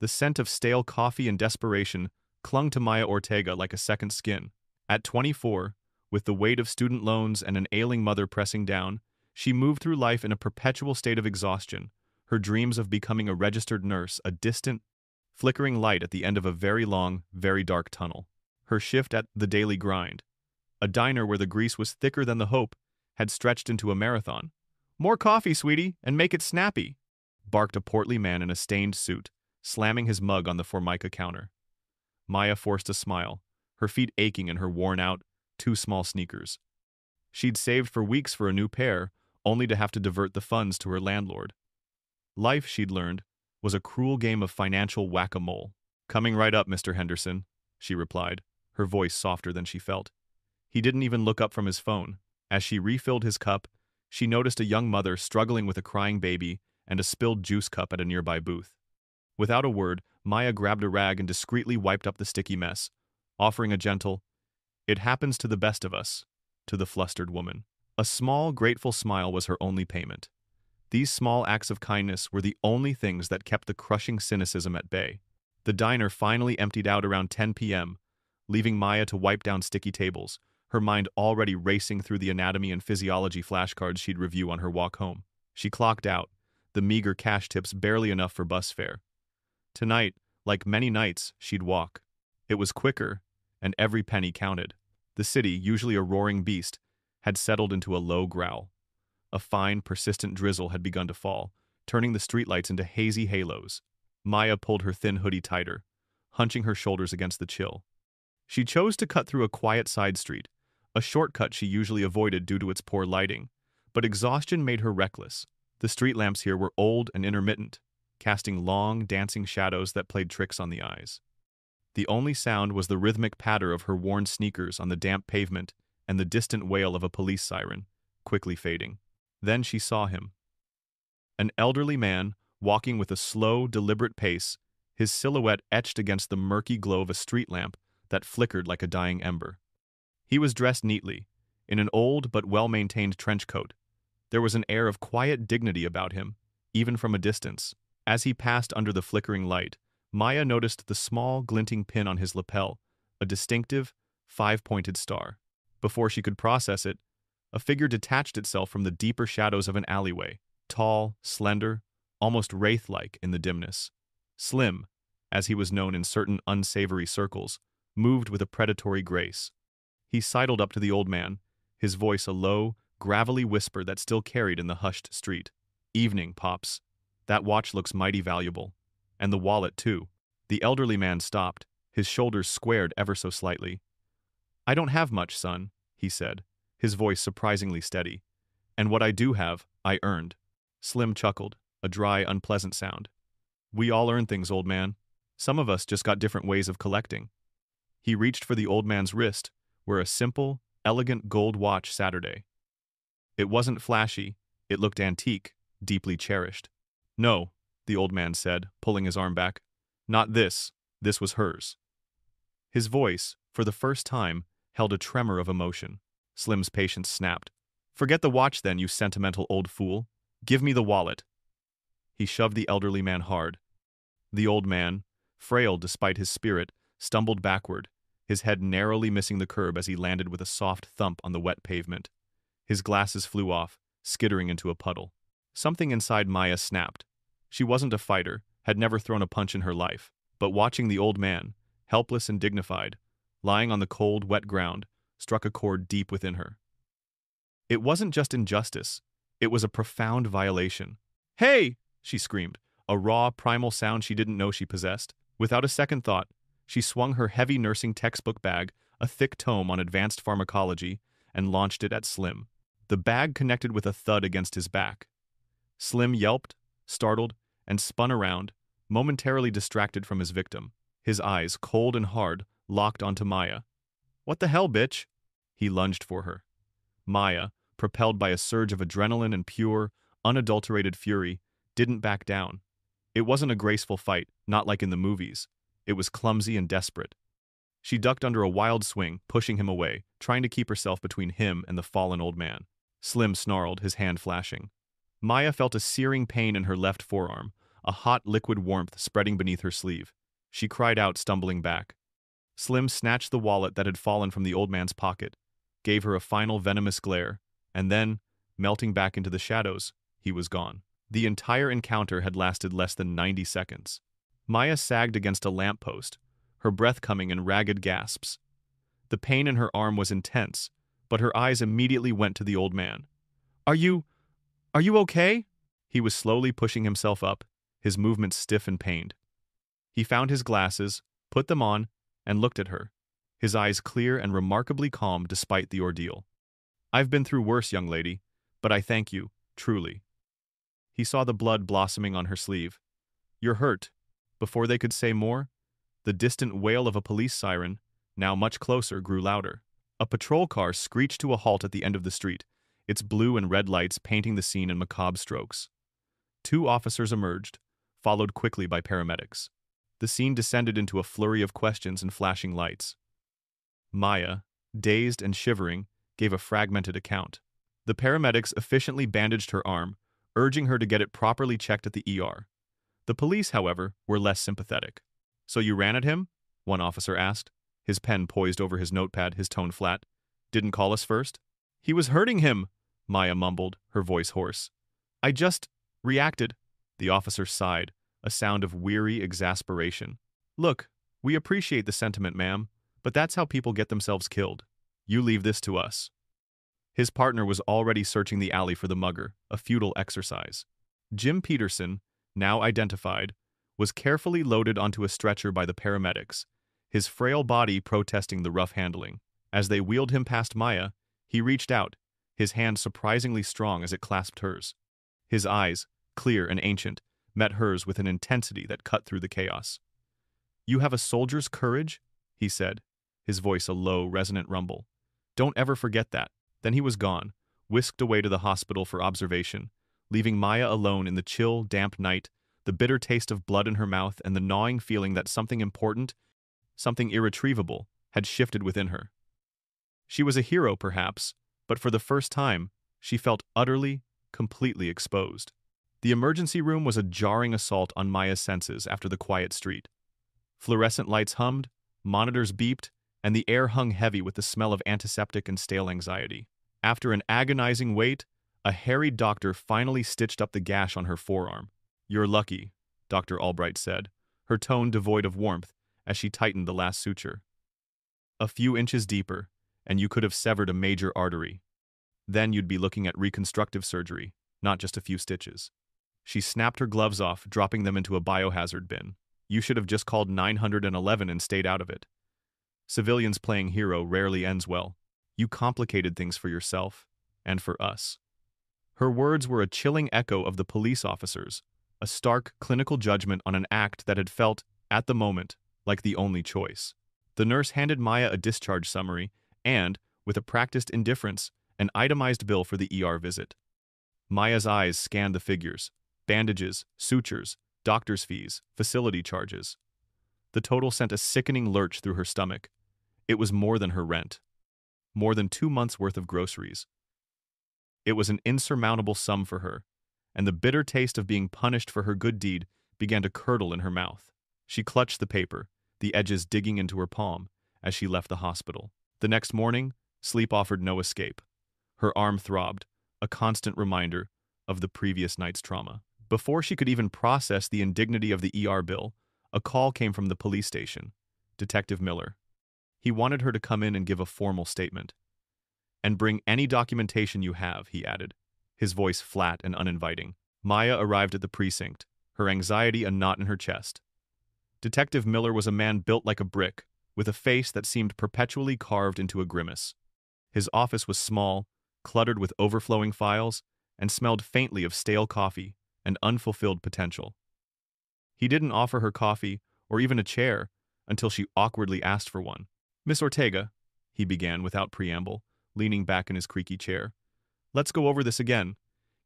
The scent of stale coffee and desperation clung to Maya Ortega like a second skin. At 24, with the weight of student loans and an ailing mother pressing down, she moved through life in a perpetual state of exhaustion, her dreams of becoming a registered nurse a distant, flickering light at the end of a very long, very dark tunnel. Her shift at the Daily Grind, a diner where the grease was thicker than the hope, had stretched into a marathon. "More coffee, sweetie, and make it snappy," barked a portly man in a stained suit, slamming his mug on the Formica counter. Maya forced a smile, her feet aching in her worn-out, too small sneakers. She'd saved for weeks for a new pair, only to have to divert the funds to her landlord. Life, she'd learned, was a cruel game of financial whack-a-mole. "Coming right up, Mr. Henderson," she replied, her voice softer than she felt. He didn't even look up from his phone. As she refilled his cup, she noticed a young mother struggling with a crying baby and a spilled juice cup at a nearby booth. Without a word, Maya grabbed a rag and discreetly wiped up the sticky mess, offering a gentle, "It happens to the best of us," to the flustered woman. A small, grateful smile was her only payment. These small acts of kindness were the only things that kept the crushing cynicism at bay. The diner finally emptied out around 10 p.m., leaving Maya to wipe down sticky tables, her mind already racing through the anatomy and physiology flashcards she'd review on her walk home. She clocked out, the meager cash tips barely enough for bus fare. Tonight, like many nights, she'd walk. It was quicker, and every penny counted. The city, usually a roaring beast, had settled into a low growl. A fine, persistent drizzle had begun to fall, turning the streetlights into hazy halos. Maya pulled her thin hoodie tighter, hunching her shoulders against the chill. She chose to cut through a quiet side street, a shortcut she usually avoided due to its poor lighting, but exhaustion made her reckless. The street lamps here were old and intermittent, casting long, dancing shadows that played tricks on the eyes. The only sound was the rhythmic patter of her worn sneakers on the damp pavement and the distant wail of a police siren, quickly fading. Then she saw him. An elderly man, walking with a slow, deliberate pace, his silhouette etched against the murky glow of a street lamp that flickered like a dying ember. He was dressed neatly, in an old but well-maintained trench coat. There was an air of quiet dignity about him, even from a distance. As he passed under the flickering light, Maya noticed the small, glinting pin on his lapel, a distinctive, five-pointed star. Before she could process it, a figure detached itself from the deeper shadows of an alleyway, tall, slender, almost wraith-like in the dimness. Slim, as he was known in certain unsavory circles, moved with a predatory grace. He sidled up to the old man, his voice a low, gravelly whisper that still carried in the hushed street. "Evening, Pops. That watch looks mighty valuable. And the wallet, too." The elderly man stopped, his shoulders squared ever so slightly. "I don't have much, son," he said, his voice surprisingly steady. "And what I do have, I earned." Slim chuckled, a dry, unpleasant sound. "We all earn things, old man. Some of us just got different ways of collecting." He reached for the old man's wrist, where a simple, elegant gold watch Saturday. It wasn't flashy, it looked antique, deeply cherished. "No," the old man said, pulling his arm back. "Not this. This was hers." His voice, for the first time, held a tremor of emotion. Slim's patience snapped. "Forget the watch then, you sentimental old fool. Give me the wallet." He shoved the elderly man hard. The old man, frail despite his spirit, stumbled backward, his head narrowly missing the curb as he landed with a soft thump on the wet pavement. His glasses flew off, skittering into a puddle. Something inside Maya snapped. She wasn't a fighter, had never thrown a punch in her life, but watching the old man, helpless and dignified, lying on the cold, wet ground, struck a chord deep within her. It wasn't just injustice, it was a profound violation. "Hey!" she screamed, a raw, primal sound she didn't know she possessed. Without a second thought, she swung her heavy nursing textbook bag, a thick tome on advanced pharmacology, and launched it at Slim. The bag connected with a thud against his back. Slim yelped, startled, and spun around, momentarily distracted from his victim. His eyes, cold and hard, locked onto Maya. "What the hell, bitch?" He lunged for her. Maya, propelled by a surge of adrenaline and pure, unadulterated fury, didn't back down. It wasn't a graceful fight, not like in the movies. It was clumsy and desperate. She ducked under a wild swing, pushing him away, trying to keep herself between him and the fallen old man. Slim snarled, his hand flashing. Maya felt a searing pain in her left forearm, a hot liquid warmth spreading beneath her sleeve. She cried out, stumbling back. Slim snatched the wallet that had fallen from the old man's pocket, gave her a final venomous glare, and then, melting back into the shadows, he was gone. The entire encounter had lasted less than 90 seconds. Maya sagged against a lamppost, her breath coming in ragged gasps. The pain in her arm was intense, but her eyes immediately went to the old man. Are you okay?" He was slowly pushing himself up, his movements stiff and pained. He found his glasses, put them on, and looked at her, his eyes clear and remarkably calm despite the ordeal. "I've been through worse, young lady, but I thank you, truly." He saw the blood blossoming on her sleeve. "You're hurt." Before they could say more, the distant wail of a police siren, now much closer, grew louder. A patrol car screeched to a halt at the end of the street, its blue and red lights painting the scene in macabre strokes. 2 officers emerged, followed quickly by paramedics. The scene descended into a flurry of questions and flashing lights. Maya, dazed and shivering, gave a fragmented account. The paramedics efficiently bandaged her arm, urging her to get it properly checked at the ER. The police, however, were less sympathetic. "So you ran at him?" one officer asked, his pen poised over his notepad, his tone flat. "Didn't call us first?" "He was hurting him," Maya mumbled, her voice hoarse. "I just reacted." The officer sighed, a sound of weary exasperation. "Look, we appreciate the sentiment, ma'am, but that's how people get themselves killed. You leave this to us." His partner was already searching the alley for the mugger, a futile exercise. Jim Peterson, now identified, was carefully loaded onto a stretcher by the paramedics, his frail body protesting the rough handling. As they wheeled him past Maya, he reached out, his hand surprisingly strong as it clasped hers. His eyes, clear and ancient, met hers with an intensity that cut through the chaos. "You have a soldier's courage," he said, his voice a low, resonant rumble. "Don't ever forget that." Then he was gone, whisked away to the hospital for observation, leaving Maya alone in the chill, damp night, the bitter taste of blood in her mouth and the gnawing feeling that something important, something irretrievable, had shifted within her. She was a hero, perhaps, but for the first time, she felt utterly, completely exposed. The emergency room was a jarring assault on Maya's senses after the quiet street. Fluorescent lights hummed, monitors beeped, and the air hung heavy with the smell of antiseptic and stale anxiety. After an agonizing wait, a harried doctor finally stitched up the gash on her forearm. "You're lucky," Dr. Albright said, her tone devoid of warmth as she tightened the last suture. "A few inches deeper, and you could have severed a major artery. Then you'd be looking at reconstructive surgery, not just a few stitches." She snapped her gloves off, dropping them into a biohazard bin. "You should have just called 911 and stayed out of it. Civilians playing hero rarely ends well. You complicated things for yourself, and for us." Her words were a chilling echo of the police officers, a stark, clinical judgment on an act that had felt, at the moment, like the only choice. The nurse handed Maya a discharge summary and, with a practiced indifference, an itemized bill for the ER visit. Maya's eyes scanned the figures: bandages, sutures, doctor's fees, facility charges. The total sent a sickening lurch through her stomach. It was more than her rent. More than 2 months' worth of groceries. It was an insurmountable sum for her, and the bitter taste of being punished for her good deed began to curdle in her mouth. She clutched the paper, the edges digging into her palm, as she left the hospital. The next morning, sleep offered no escape. Her arm throbbed, a constant reminder of the previous night's trauma. Before she could even process the indignity of the ER bill, a call came from the police station. Detective Miller. He wanted her to come in and give a formal statement. "And bring any documentation you have," he added, his voice flat and uninviting. Maya arrived at the precinct, her anxiety a knot in her chest. Detective Miller was a man built like a brick, with a face that seemed perpetually carved into a grimace. His office was small, cluttered with overflowing files, and smelled faintly of stale coffee and unfulfilled potential. He didn't offer her coffee or even a chair until she awkwardly asked for one. "Miss Ortega," he began without preamble, leaning back in his creaky chair. "Let's go over this again."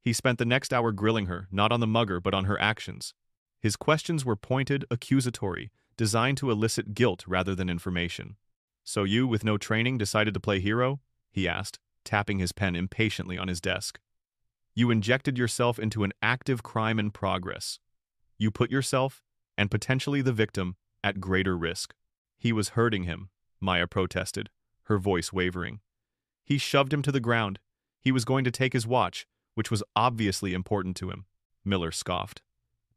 He spent the next hour grilling her, not on the mugger but on her actions. His questions were pointed, accusatory, designed to elicit guilt rather than information. "So you, with no training, decided to play hero?" he asked, tapping his pen impatiently on his desk. "You injected yourself into an active crime in progress. You put yourself, and potentially the victim, at greater risk. He was hurting him, Maya protested, her voice wavering. He shoved him to the ground. He was going to take his watch, which was obviously important to him, Miller scoffed.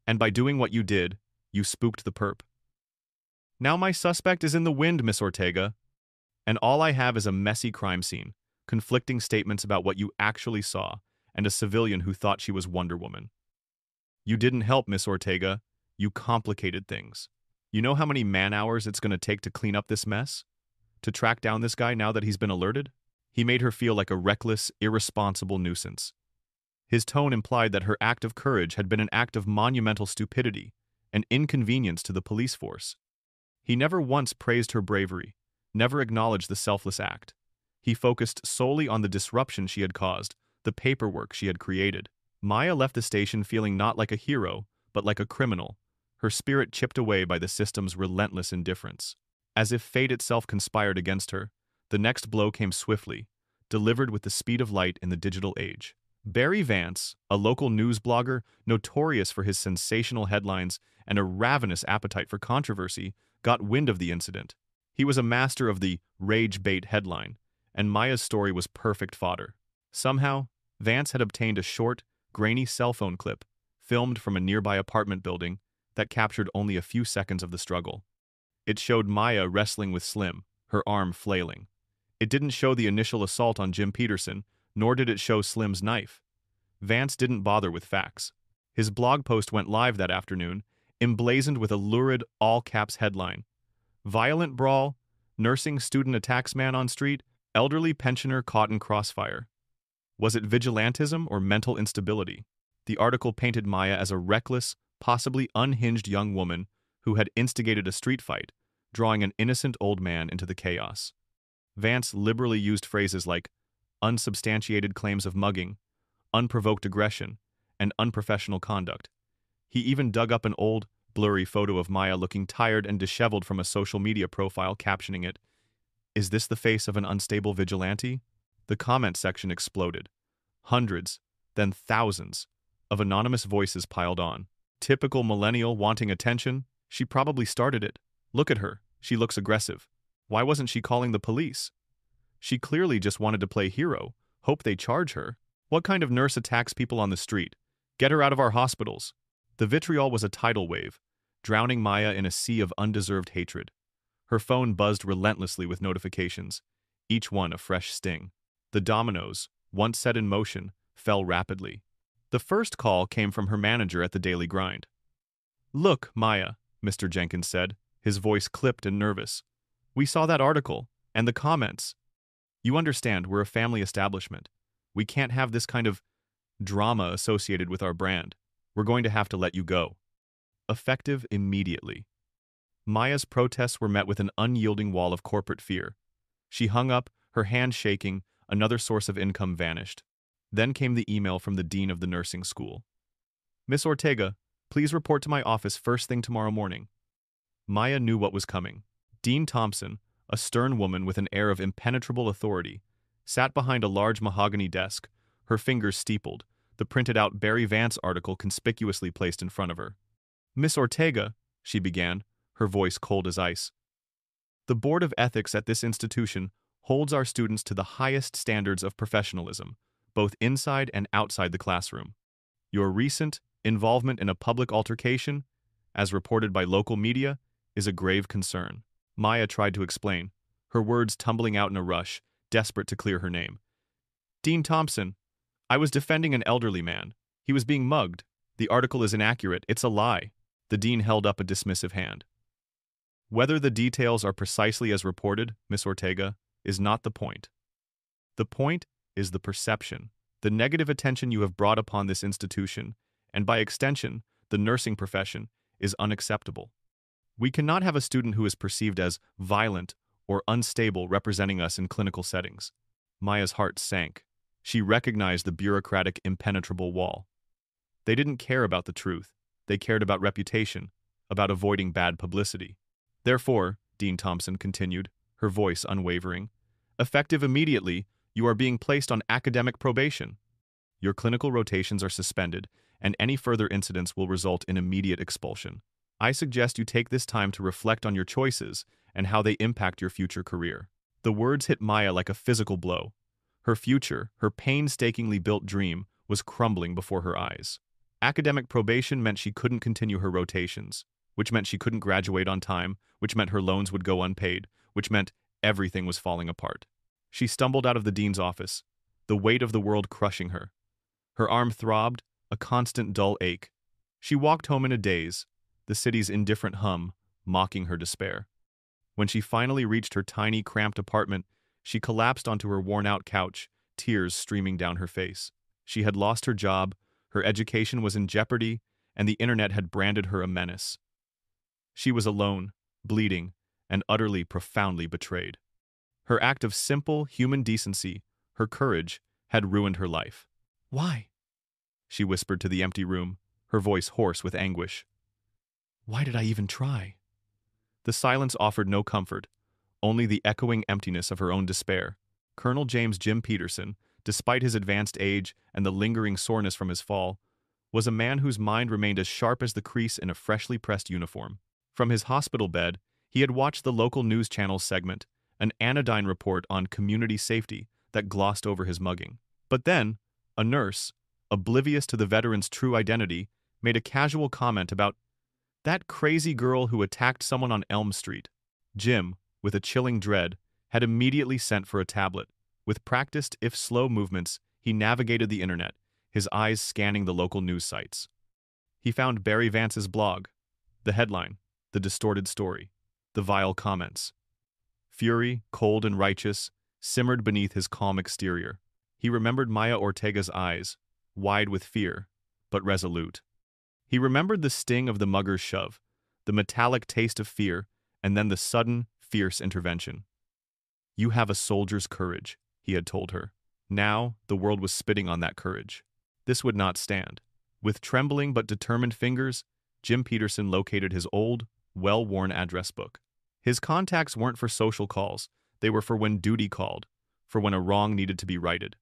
And by doing what you did, you spooked the perp. Now my suspect is in the wind, Miss Ortega, and all I have is a messy crime scene, conflicting statements about what you actually saw, and a civilian who thought she was Wonder Woman. You didn't help, Miss Ortega. You complicated things. You know how many man-hours it's going to take to clean up this mess? To track down this guy now that he's been alerted? He made her feel like a reckless, irresponsible nuisance. His tone implied that her act of courage had been an act of monumental stupidity, an inconvenience to the police force. He never once praised her bravery, never acknowledged the selfless act. He focused solely on the disruption she had caused, the paperwork she had created. Maya left the station feeling not like a hero, but like a criminal, her spirit chipped away by the system's relentless indifference. As if fate itself conspired against her, the next blow came swiftly, delivered with the speed of light in the digital age. Barry Vance, a local news blogger notorious for his sensational headlines and a ravenous appetite for controversy, got wind of the incident. He was a master of the rage bait headline, and Maya's story was perfect fodder. Somehow, Vance had obtained a short, grainy cell phone clip, filmed from a nearby apartment building, that captured only a few seconds of the struggle. It showed Maya wrestling with Slim, her arm flailing. It didn't show the initial assault on Jim Peterson, nor did it show Slim's knife. Vance didn't bother with facts. His blog post went live that afternoon, emblazoned with a lurid, all-caps headline. Violent brawl, nursing student attacks man on street, elderly pensioner caught in crossfire. Was it vigilantism or mental instability? The article painted Maya as a reckless, possibly unhinged young woman who had instigated a street fight, drawing an innocent old man into the chaos. Vance liberally used phrases like unsubstantiated claims of mugging, unprovoked aggression, and unprofessional conduct. He even dug up an old, blurry photo of Maya looking tired and disheveled from a social media profile, captioning it, "Is this the face of an unstable vigilante?" The comment section exploded. Hundreds, then thousands, of anonymous voices piled on. Typical millennial wanting attention? She probably started it. Look at her. She looks aggressive. Why wasn't she calling the police? She clearly just wanted to play hero. Hope they charge her. What kind of nurse attacks people on the street? Get her out of our hospitals. The vitriol was a tidal wave, drowning Maya in a sea of undeserved hatred. Her phone buzzed relentlessly with notifications, each one a fresh sting. The dominoes, once set in motion, fell rapidly. The first call came from her manager at the Daily Grind. "Look, Maya," Mr. Jenkins said, his voice clipped and nervous. "We saw that article, and the comments. You understand, we're a family establishment. We can't have this kind of drama associated with our brand. We're going to have to let you go." Effective immediately. Maya's protests were met with an unyielding wall of corporate fear. She hung up, her hand shaking, another source of income vanished. Then came the email from the dean of the nursing school. "Miss Ortega, please report to my office first thing tomorrow morning." Maya knew what was coming. Dean Thompson, a stern woman with an air of impenetrable authority, sat behind a large mahogany desk, her fingers steepled, the printed-out Barry Vance article conspicuously placed in front of her. "Miss Ortega," she began, her voice cold as ice. "The Board of Ethics at this institution holds our students to the highest standards of professionalism, both inside and outside the classroom. Your recent involvement in a public altercation, as reported by local media, is a grave concern." Maya tried to explain, her words tumbling out in a rush, desperate to clear her name. "Dean Thompson, I was defending an elderly man. He was being mugged. The article is inaccurate. It's a lie." The dean held up a dismissive hand. "Whether the details are precisely as reported, Miss Ortega, is not the point. The point is the perception, the negative attention you have brought upon this institution, and by extension, the nursing profession, is unacceptable. We cannot have a student who is perceived as violent or unstable representing us in clinical settings." Maya's heart sank. She recognized the bureaucratic, impenetrable wall. They didn't care about the truth. They cared about reputation, about avoiding bad publicity. "Therefore," Dean Thompson continued, her voice unwavering, "effective immediately, you are being placed on academic probation. Your clinical rotations are suspended, and any further incidents will result in immediate expulsion. I suggest you take this time to reflect on your choices and how they impact your future career." The words hit Maya like a physical blow. Her future, her painstakingly built dream, was crumbling before her eyes. Academic probation meant she couldn't continue her rotations, which meant she couldn't graduate on time, which meant her loans would go unpaid, which meant everything was falling apart. She stumbled out of the dean's office, the weight of the world crushing her. Her arm throbbed, a constant dull ache. She walked home in a daze, the city's indifferent hum mocking her despair. When she finally reached her tiny, cramped apartment, she collapsed onto her worn-out couch, tears streaming down her face. She had lost her job, her education was in jeopardy, and the internet had branded her a menace. She was alone, bleeding, and utterly, profoundly betrayed. Her act of simple, human decency, her courage, had ruined her life. "Why?" she whispered to the empty room, her voice hoarse with anguish. "Why did I even try?" The silence offered no comfort, only the echoing emptiness of her own despair. Colonel James Jim Peterson, despite his advanced age and the lingering soreness from his fall, was a man whose mind remained as sharp as the crease in a freshly pressed uniform. From his hospital bed, he had watched the local news channel's segment, an anodyne report on community safety that glossed over his mugging. But then, a nurse, oblivious to the veteran's true identity, made a casual comment about that crazy girl who attacked someone on Elm Street. Jim, with a chilling dread, had immediately sent for a tablet. With practiced, if slow movements, he navigated the internet, his eyes scanning the local news sites. He found Barry Vance's blog. The headline, the distorted story, the vile comments. Fury, cold and righteous, simmered beneath his calm exterior. He remembered Maya Ortega's eyes, wide with fear, but resolute. He remembered the sting of the mugger's shove, the metallic taste of fear, and then the sudden, fierce intervention. "You have a soldier's courage," he had told her. Now, the world was spitting on that courage. This would not stand. With trembling but determined fingers, Jim Peterson located his old, well-worn address book. His contacts weren't for social calls, they were for when duty called, for when a wrong needed to be righted.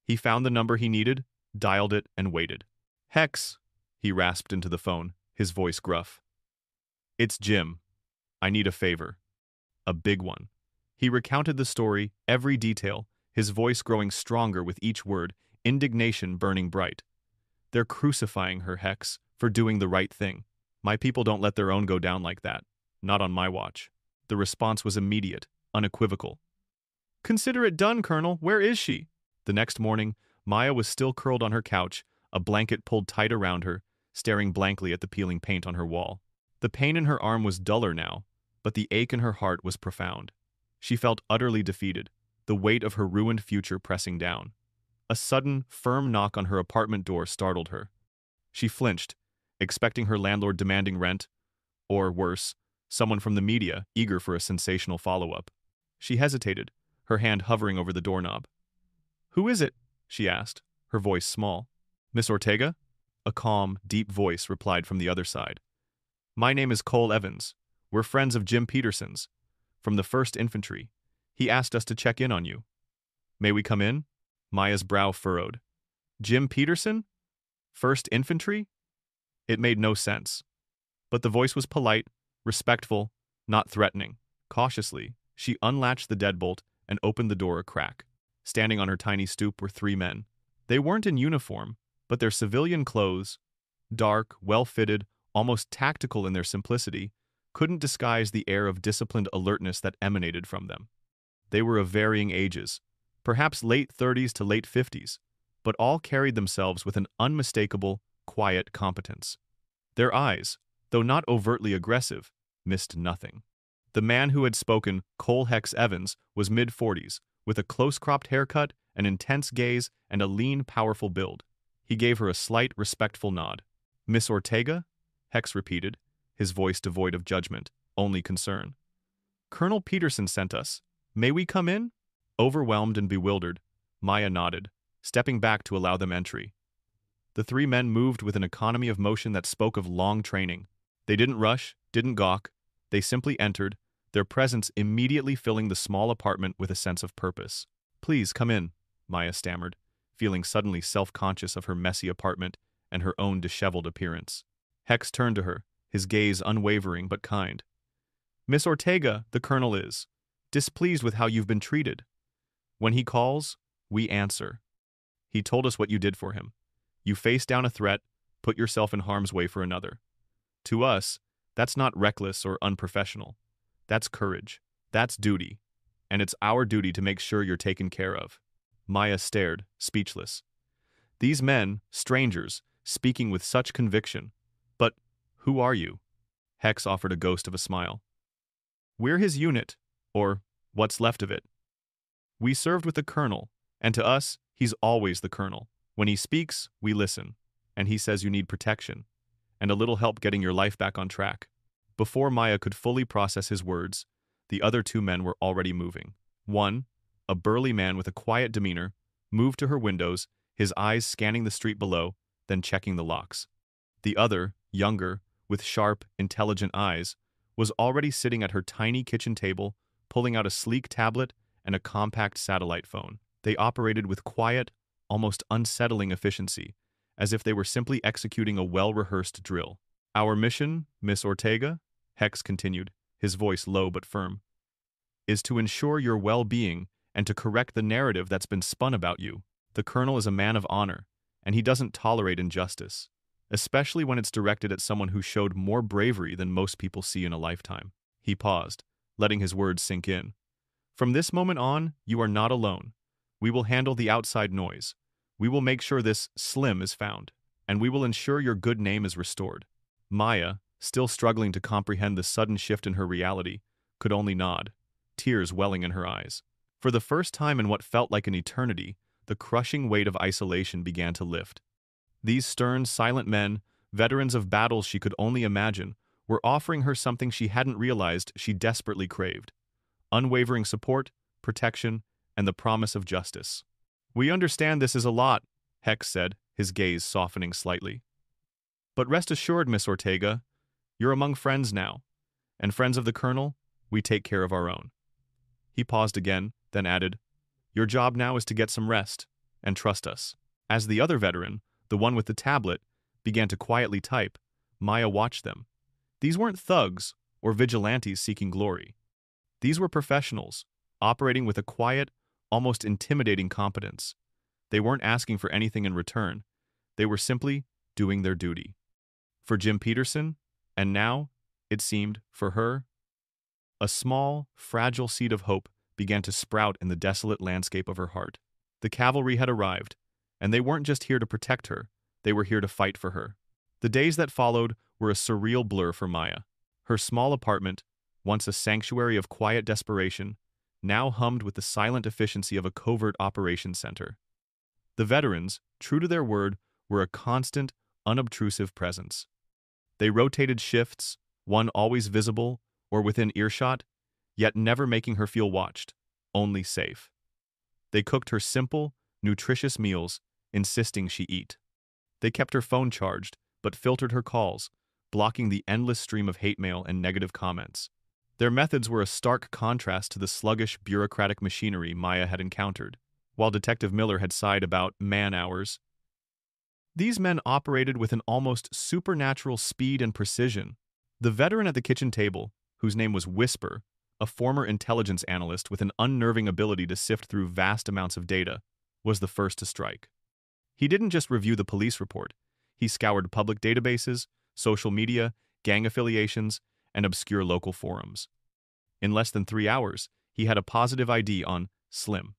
He found the number he needed, dialed it, and waited. "Hex," he rasped into the phone, his voice gruff. "It's Jim. I need a favor. A big one." He recounted the story, every detail, his voice growing stronger with each word, indignation burning bright. "They're crucifying her, Hex, for doing the right thing. My people don't let their own go down like that. Not on my watch." The response was immediate, unequivocal. "Consider it done, Colonel. Where is she?" The next morning, Maya was still curled on her couch, a blanket pulled tight around her, staring blankly at the peeling paint on her wall. The pain in her arm was duller now, but the ache in her heart was profound. She felt utterly defeated, the weight of her ruined future pressing down. A sudden, firm knock on her apartment door startled her. She flinched, expecting her landlord demanding rent, or worse, someone from the media eager for a sensational follow-up. She hesitated, her hand hovering over the doorknob. "Who is it?" she asked, her voice small. "Miss Ortega?" A calm, deep voice replied from the other side. "My name is Cole Evans. We're friends of Jim Peterson's, from the 1st Infantry. He asked us to check in on you." "May we come in?" Maya's brow furrowed. "Jim Peterson? 1st Infantry?" It made no sense. But the voice was polite, respectful, not threatening. Cautiously, she unlatched the deadbolt and opened the door a crack. Standing on her tiny stoop were 3 men. They weren't in uniform, but their civilian clothes, dark, well-fitted, almost tactical in their simplicity, couldn't disguise the air of disciplined alertness that emanated from them. They were of varying ages, perhaps late 30s to late 50s, but all carried themselves with an unmistakable, quiet competence. Their eyes, though not overtly aggressive, missed nothing. The man who had spoken, Cole Hex Evans, was mid-40s, with a close-cropped haircut, an intense gaze, and a lean, powerful build. He gave her a slight, respectful nod. "Miss Ortega?" Hex repeated, his voice devoid of judgment, only concern. "Colonel Peterson sent us. May we come in?" Overwhelmed and bewildered, Maya nodded, stepping back to allow them entry. The 3 men moved with an economy of motion that spoke of long training. They didn't rush, didn't gawk. They simply entered, their presence immediately filling the small apartment with a sense of purpose. "Please come in," Maya stammered, feeling suddenly self-conscious of her messy apartment and her own disheveled appearance. Hex turned to her, his gaze unwavering but kind. "Miss Ortega, the Colonel is displeased with how you've been treated. When he calls, we answer. He told us what you did for him. You faced down a threat, put yourself in harm's way for another. To us, that's not reckless or unprofessional. That's courage. That's duty. And it's our duty to make sure you're taken care of." Maya stared, speechless. These men, strangers, speaking with such conviction. "But who are you?" Hex offered a ghost of a smile. "We're his unit, or what's left of it. We served with the Colonel, and to us, he's always the Colonel. When he speaks, we listen, and he says you need protection, and a little help getting your life back on track." Before Maya could fully process his words, the other two men were already moving. One, a burly man with a quiet demeanor, moved to her windows, his eyes scanning the street below, then checking the locks. The other, younger, with sharp, intelligent eyes, was already sitting at her tiny kitchen table, pulling out a sleek tablet and a compact satellite phone. They operated with quiet, almost unsettling efficiency, as if they were simply executing a well-rehearsed drill. "Our mission, Miss Ortega," Hex continued, his voice low but firm, "is to ensure your well-being and to correct the narrative that's been spun about you. The Colonel is a man of honor, and he doesn't tolerate injustice, especially when it's directed at someone who showed more bravery than most people see in a lifetime." He paused, letting his words sink in. "From this moment on, you are not alone. We will handle the outside noise. We will make sure this Slim is found, and we will ensure your good name is restored." Maya, still struggling to comprehend the sudden shift in her reality, could only nod, tears welling in her eyes. For the first time in what felt like an eternity, the crushing weight of isolation began to lift. These stern, silent men, veterans of battles she could only imagine, were offering her something she hadn't realized she desperately craved: unwavering support, protection, and the promise of justice. "We understand this is a lot," Hex said, his gaze softening slightly. "But rest assured, Miss Ortega, you're among friends now, and friends of the Colonel, we take care of our own." He paused again, then added, "Your job now is to get some rest, and trust us." As the other veteran, the one with the tablet, began to quietly type, Maya watched them. These weren't thugs or vigilantes seeking glory. These were professionals, operating with a quiet, almost intimidating competence. They weren't asking for anything in return. They were simply doing their duty. For Jim Peterson, and now, it seemed, for her, a small, fragile seed of hope began to sprout in the desolate landscape of her heart. The cavalry had arrived, and they weren't just here to protect her, they were here to fight for her. The days that followed were a surreal blur for Maya. Her small apartment, once a sanctuary of quiet desperation, now hummed with the silent efficiency of a covert operations center. The veterans, true to their word, were a constant, unobtrusive presence. They rotated shifts, one always visible or within earshot, yet never making her feel watched, only safe. They cooked her simple, nutritious meals, insisting she eat. They kept her phone charged, but filtered her calls, blocking the endless stream of hate mail and negative comments. Their methods were a stark contrast to the sluggish, bureaucratic machinery Maya had encountered. While Detective Miller had sighed about man-hours, these men operated with an almost supernatural speed and precision. The veteran at the kitchen table, whose name was Whisper, a former intelligence analyst with an unnerving ability to sift through vast amounts of data, was the first to strike. He didn't just review the police report. He scoured public databases, social media, gang affiliations, and obscure local forums. In less than 3 hours, he had a positive ID on Slim.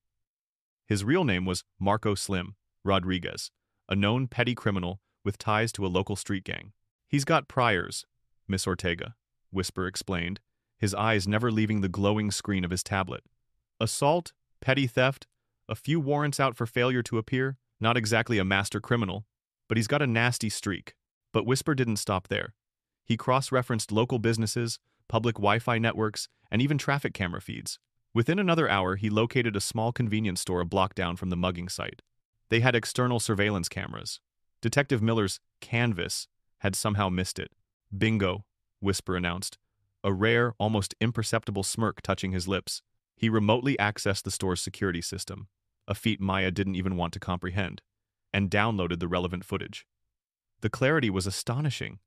His real name was Marco Slim Rodriguez, a known petty criminal with ties to a local street gang. "He's got priors, Miss Ortega," Whisper explained, his eyes never leaving the glowing screen of his tablet. "Assault, petty theft, a few warrants out for failure to appear, not exactly a master criminal, but he's got a nasty streak." But Whisper didn't stop there. He cross-referenced local businesses, public Wi-Fi networks, and even traffic camera feeds. Within another hour, he located a small convenience store a block down from the mugging site. They had external surveillance cameras. Detective Miller's canvas had somehow missed it. "Bingo," Whisper announced, a rare, almost imperceptible smirk touching his lips. He remotely accessed the store's security system, a feat Maya didn't even want to comprehend, and downloaded the relevant footage. The clarity was astonishing.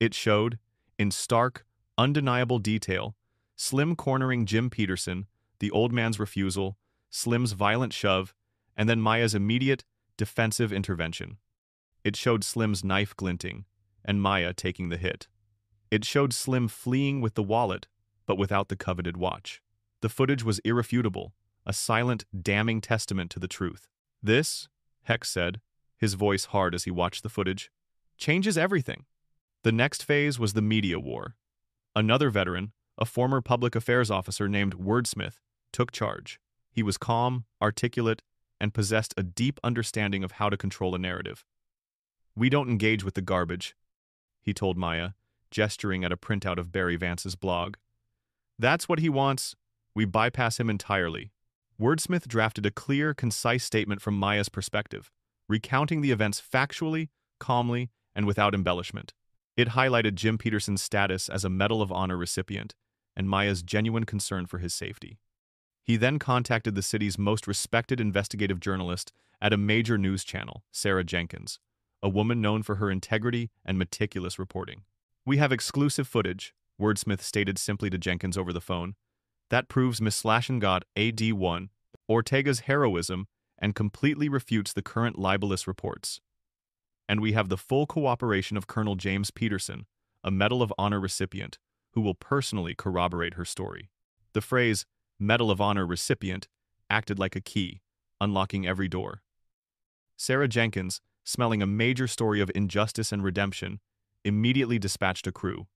It showed, in stark, undeniable detail, Slim cornering Jim Peterson, the old man's refusal, Slim's violent shove, and then Maya's immediate, defensive intervention. It showed Slim's knife glinting, and Maya taking the hit. It showed Slim fleeing with the wallet, but without the coveted watch. The footage was irrefutable, a silent, damning testament to the truth. This, Hex said, his voice hard as he watched the footage, changes everything. The next phase was the media war. Another veteran, a former public affairs officer named Wordsmith, took charge. He was calm, articulate, and possessed a deep understanding of how to control a narrative. "We don't engage with the garbage," he told Maya, gesturing at a printout of Barry Vance's blog. "That's what he wants. We bypass him entirely." Wordsmith drafted a clear, concise statement from Maya's perspective, recounting the events factually, calmly, and without embellishment. It highlighted Jim Peterson's status as a Medal of Honor recipient and Maya's genuine concern for his safety. He then contacted the city's most respected investigative journalist at a major news channel, Sarah Jenkins, a woman known for her integrity and meticulous reporting. "We have exclusive footage," Wordsmith stated simply to Jenkins over the phone, "that proves Miss Slashengott AD1, Ortega's heroism, and completely refutes the current libelous reports. And we have the full cooperation of Colonel James Peterson, a Medal of Honor recipient, who will personally corroborate her story." The phrase, Medal of Honor recipient, acted like a key, unlocking every door. Sarah Jenkins, smelling a major story of injustice and redemption, immediately dispatched a crew.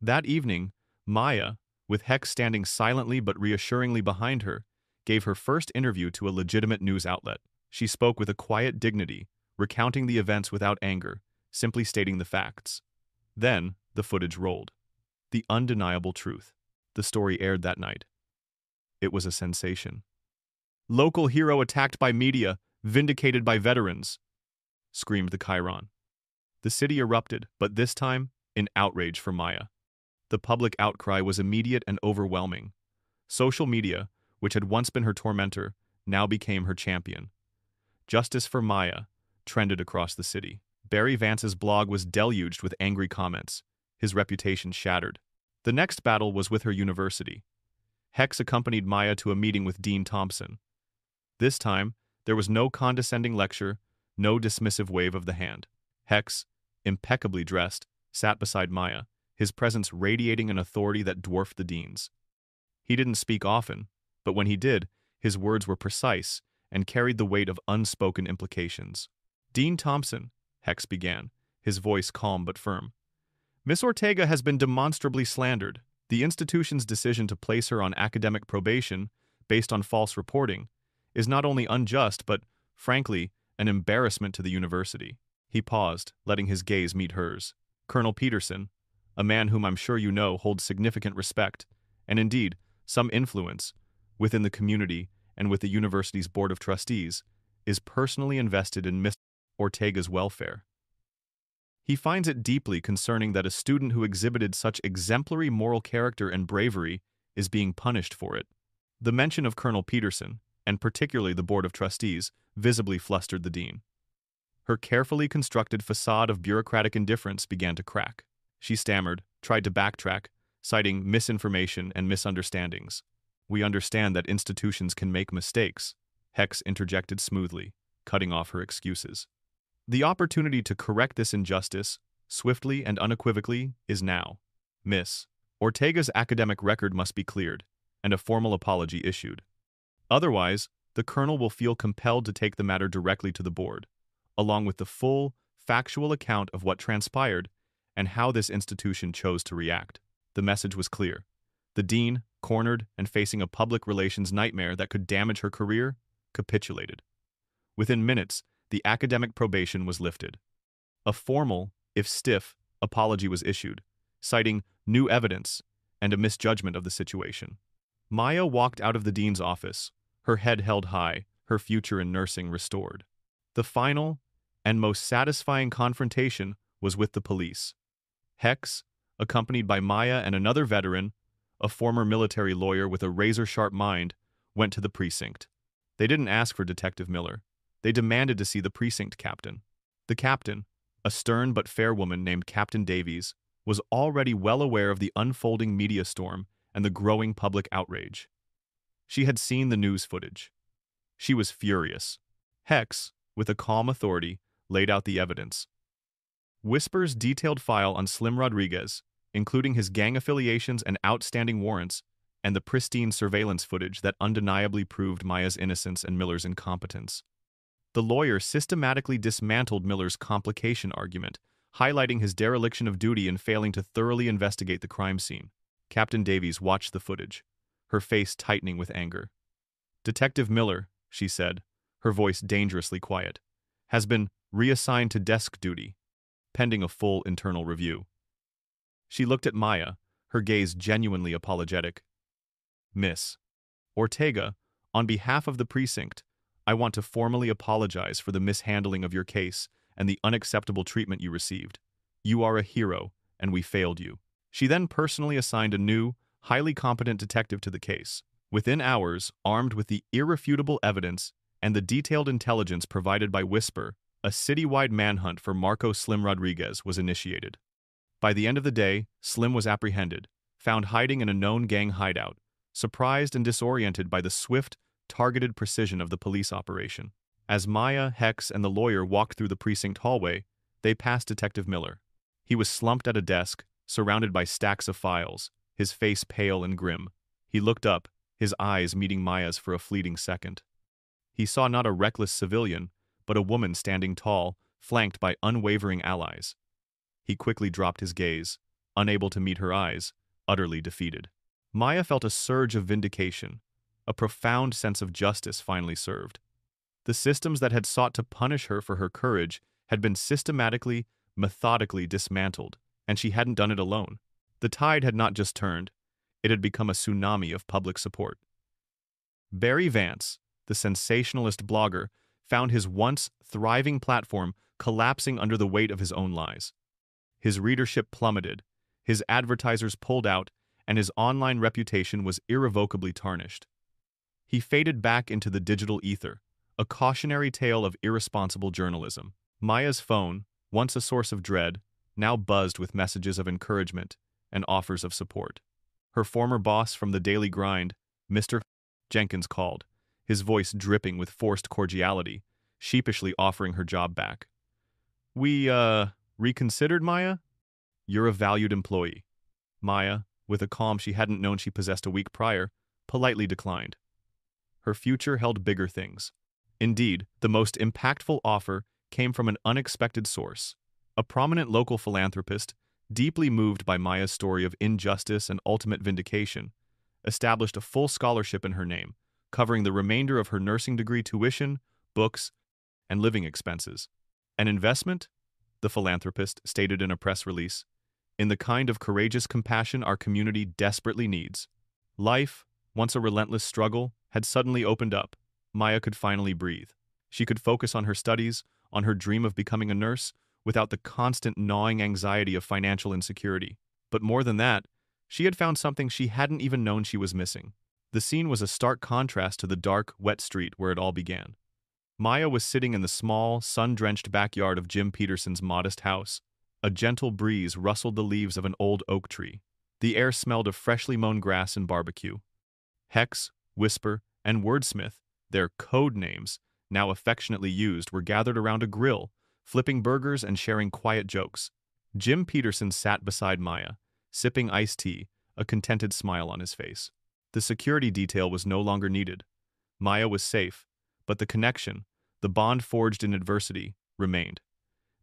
That evening, Maya, with Hex standing silently but reassuringly behind her, gave her first interview to a legitimate news outlet. She spoke with a quiet dignity, recounting the events without anger, simply stating the facts. Then, the footage rolled. The undeniable truth. The story aired that night. It was a sensation. "Local hero attacked by media, vindicated by veterans," screamed the Chiron. The city erupted, but this time, in outrage for Maya. The public outcry was immediate and overwhelming. Social media, which had once been her tormentor, now became her champion. "Justice for Maya" trended across the city. Barry Vance's blog was deluged with angry comments, his reputation shattered. The next battle was with her university. Hex accompanied Maya to a meeting with Dean Thompson. This time, there was no condescending lecture, no dismissive wave of the hand. Hex, impeccably dressed, sat beside Maya, his presence radiating an authority that dwarfed the dean's. He didn't speak often, but when he did, his words were precise and carried the weight of unspoken implications. "Dean Thompson," Hex began, his voice calm but firm, "Miss Ortega has been demonstrably slandered. The institution's decision to place her on academic probation, based on false reporting, is not only unjust but, frankly, an embarrassment to the university." He paused, letting his gaze meet hers. "Colonel Peterson, a man whom I'm sure you know holds significant respect, and indeed, some influence, within the community and with the university's board of trustees, is personally invested in Miss Ortega's welfare. He finds it deeply concerning that a student who exhibited such exemplary moral character and bravery is being punished for it." The mention of Colonel Peterson, and particularly the board of trustees, visibly flustered the dean. Her carefully constructed facade of bureaucratic indifference began to crack. She stammered, tried to backtrack, citing misinformation and misunderstandings. "We understand that institutions can make mistakes," Hex interjected smoothly, cutting off her excuses. "The opportunity to correct this injustice, swiftly and unequivocally, is now. Miss Ortega's academic record must be cleared, and a formal apology issued. Otherwise, the colonel will feel compelled to take the matter directly to the board, along with the full, factual account of what transpired and how this institution chose to react." The message was clear. The dean, cornered and facing a public relations nightmare that could damage her career, capitulated. Within minutes, the academic probation was lifted. A formal, if stiff, apology was issued, citing new evidence and a misjudgment of the situation. Maya walked out of the dean's office, her head held high, her future in nursing restored. The final and most satisfying confrontation was with the police. Hex, accompanied by Maya and another veteran, a former military lawyer with a razor-sharp mind, went to the precinct. They didn't ask for Detective Miller. They demanded to see the precinct captain. The captain, A stern but fair woman named Captain Davies was already well aware of the unfolding media storm and the growing public outrage. She had seen the news footage. She was furious. Hex, with a calm authority, laid out the evidence. Whisper's detailed file on Slim Rodriguez, including his gang affiliations and outstanding warrants, and the pristine surveillance footage that undeniably proved Maya's innocence and Miller's incompetence. The lawyer systematically dismantled Miller's complication argument, highlighting his dereliction of duty in failing to thoroughly investigate the crime scene. Captain Davies watched the footage, her face tightening with anger. "Detective Miller," she said, her voice dangerously quiet, "has been reassigned to desk duty, pending a full internal review." She looked at Maya, her gaze genuinely apologetic. "Miss Ortega, on behalf of the precinct, I want to formally apologize for the mishandling of your case and the unacceptable treatment you received. You are a hero, and we failed you." She then personally assigned a new, highly competent detective to the case. Within hours, armed with the irrefutable evidence and the detailed intelligence provided by Whisper, a citywide manhunt for Marco Slim Rodriguez was initiated. By the end of the day, Slim was apprehended, found hiding in a known gang hideout, surprised and disoriented by the swift, targeted precision of the police operation. As Maya, Hex, and the lawyer walked through the precinct hallway, they passed Detective Miller. He was slumped at a desk, surrounded by stacks of files, his face pale and grim. He looked up, his eyes meeting Maya's for a fleeting second. He saw not a reckless civilian, but a woman standing tall, flanked by unwavering allies. He quickly dropped his gaze, unable to meet her eyes, utterly defeated. Maya felt a surge of vindication, a profound sense of justice finally served. The systems that had sought to punish her for her courage had been systematically, methodically dismantled, and she hadn't done it alone. The tide had not just turned, it had become a tsunami of public support. Barry Vance, the sensationalist blogger, found his once thriving platform collapsing under the weight of his own lies. His readership plummeted, his advertisers pulled out, and his online reputation was irrevocably tarnished. He faded back into the digital ether, a cautionary tale of irresponsible journalism. Maya's phone, once a source of dread, now buzzed with messages of encouragement and offers of support. Her former boss from the daily grind, Mr. Jenkins, called, his voice dripping with forced cordiality, sheepishly offering her job back. "We, reconsidered, Maya? You're a valued employee." Maya, with a calm she hadn't known she possessed a week prior, politely declined. Her future held bigger things. Indeed, the most impactful offer came from an unexpected source. A prominent local philanthropist, deeply moved by Maya's story of injustice and ultimate vindication, established a full scholarship in her name, covering the remainder of her nursing degree tuition, books, and living expenses. An investment, the philanthropist stated in a press release, in the kind of courageous compassion our community desperately needs. Life, once a relentless struggle, had suddenly opened up. Maya could finally breathe. She could focus on her studies, on her dream of becoming a nurse, without the constant gnawing anxiety of financial insecurity. But more than that, she had found something she hadn't even known she was missing. The scene was a stark contrast to the dark, wet street where it all began. Maya was sitting in the small, sun-drenched backyard of Jim Peterson's modest house. A gentle breeze rustled the leaves of an old oak tree. The air smelled of freshly mown grass and barbecue. Hex, Whisper, and Wordsmith, their code names, now affectionately used, were gathered around a grill, flipping burgers and sharing quiet jokes. Jim Peterson sat beside Maya, sipping iced tea, a contented smile on his face. The security detail was no longer needed. Maya was safe, but the connection, the bond forged in adversity, remained.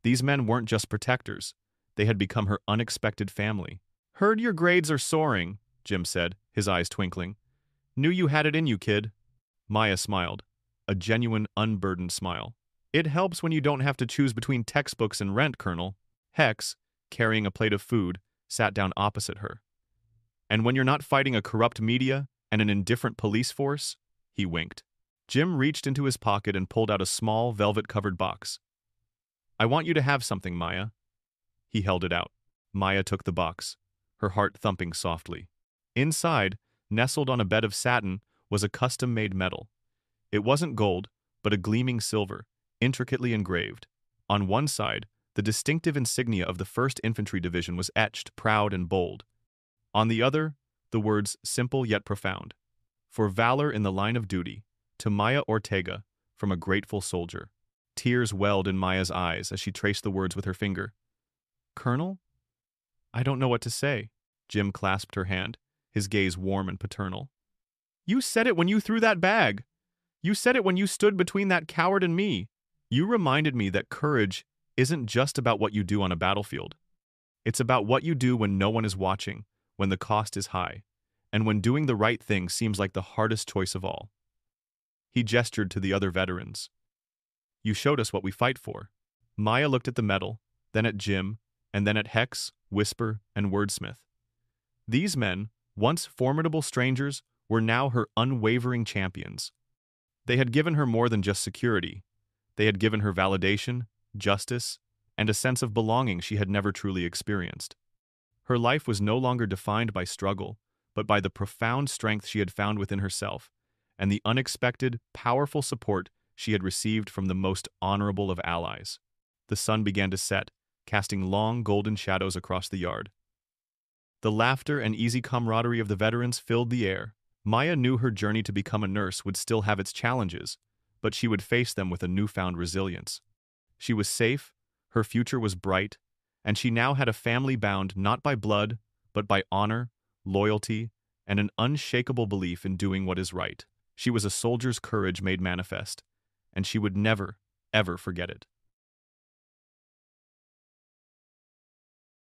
These men weren't just protectors. They had become her unexpected family. "Heard your grades are soaring," Jim said, his eyes twinkling. "Knew you had it in you, kid." Maya smiled, a genuine, unburdened smile. "It helps when you don't have to choose between textbooks and rent, Colonel." Hex, carrying a plate of food, sat down opposite her. "And when you're not fighting a corrupt media and an indifferent police force?" He winked. Jim reached into his pocket and pulled out a small, velvet-covered box. "I want you to have something, Maya." He held it out. Maya took the box, her heart thumping softly. Inside, nestled on a bed of satin, was a custom-made medal. It wasn't gold, but a gleaming silver, intricately engraved. On one side, the The distinctive insignia of the 1st Infantry Division was etched, proud and bold. On the other, the words simple yet profound. For valor in the line of duty, to Maya Ortega, from a grateful soldier. Tears welled in Maya's eyes as she traced the words with her finger. Colonel? I don't know what to say. Jim clasped her hand, his gaze warm and paternal. You said it when you threw that bag. You said it when you stood between that coward and me. You reminded me that courage isn't just about what you do on a battlefield. It's about what you do when no one is watching, when the cost is high, and when doing the right thing seems like the hardest choice of all. He gestured to the other veterans. You showed us what we fight for. Maya looked at the medal, then at Jim, and then at Hex, Whisper, and Wordsmith. These men, once formidable strangers, were now her unwavering champions. They had given her more than just security. They had given her validation, justice, and a sense of belonging she had never truly experienced. Her life was no longer defined by struggle, but by the profound strength she had found within herself, and the unexpected, powerful support she had received from the most honorable of allies. The sun began to set, casting long golden shadows across the yard. The laughter and easy camaraderie of the veterans filled the air. Maya knew her journey to become a nurse would still have its challenges, but she would face them with a newfound resilience. She was safe, her future was bright, and she now had a family bound not by blood, but by honor, loyalty, and an unshakable belief in doing what is right. She was a soldier's courage made manifest, and she would never, ever forget it.